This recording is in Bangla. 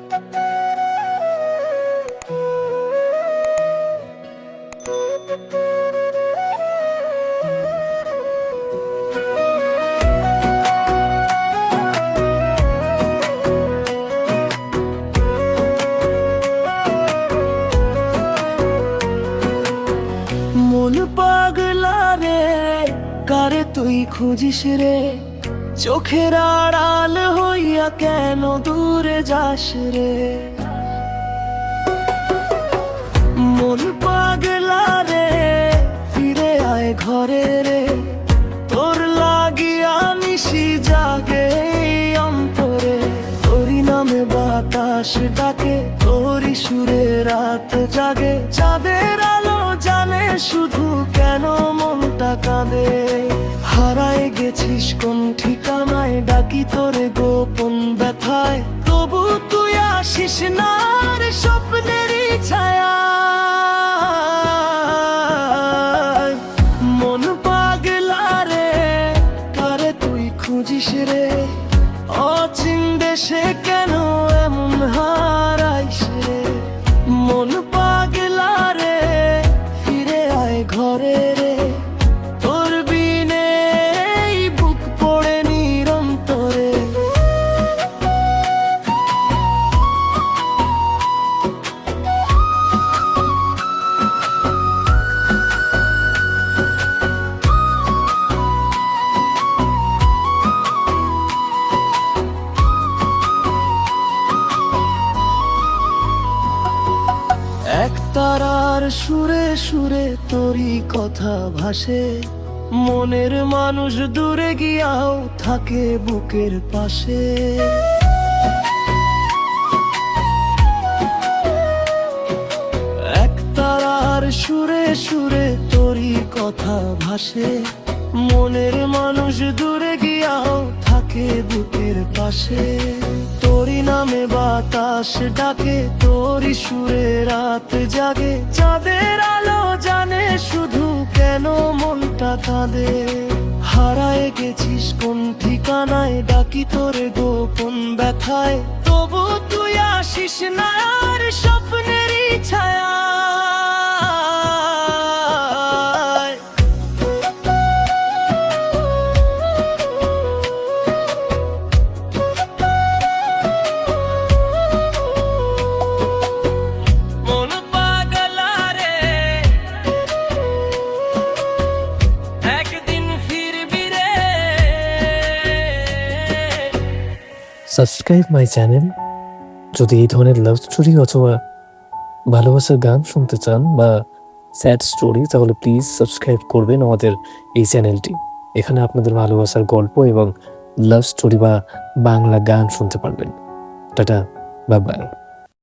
মন পাগলা রে, কারে তুই খুঁজিস রে? চোখের আড়াল হইয়া কেন দূরে যাস রে? মন পাগলা রে, ফিরে আয় ঘরে রে। তোর লাগিয়া নিশি জাগে অন্তরে, তোরি নামে বাতাস ডাকে, তোরি সুরে রাত জাগে। চাঁদের আলো জানে শুধু কেন মনটা কাঁদে। হারায় গেছিস কোন ঠিকানায়, ডাকি তোরে গোপন ব্যথায়, তবু তুই আসিস না রে স্বপ্নেরই ছায়া। মন পাগলা রে, কারে তুই খুঁজিস রে? অচিন দেশে কেন এমন হারাইস রে? মন পাগলা রে, ফিরে আয় ঘরে রে। তোর বিনে এই বুক পড়ে নিরন্তরে। এক তারার সুরে সুরে তোরই কথা ভাসে, মনের মানুষ দূরে গিয়াও থাকে বুকের পাশে। এক তারার সুরে সুরে তোরই কথা ভাসে, মনের মানুষ দূরে গিয়াও থাকে বুকের পাশে। তোরি নামে বাতাস ডাকে, তোরি সুরে রাত জাগে। চাঁদের আলো জানে শুধু কেন মনটা কাঁদে। হারায় গেছিস কোন ঠিকানায়, ডাকি তোরে গোপন ব্যথায়, তবু তুই আসিস না আর স্বপ্নেরই ছায়া। Subscribe my channel. যদি এই ধরনের লাভ স্টোরি অথবা ভালোবাসার গান শুনতে চান বা স্যাড স্টোরি, তাহলে প্লিজ সাবস্ক্রাইব করবেন আমাদের এই চ্যানেলটি। এখানে আপনাদের ভালোবাসার গল্প এবং লাভ স্টোরি বা বাংলা গান শুনতে পারবেন। Tata, bye bye.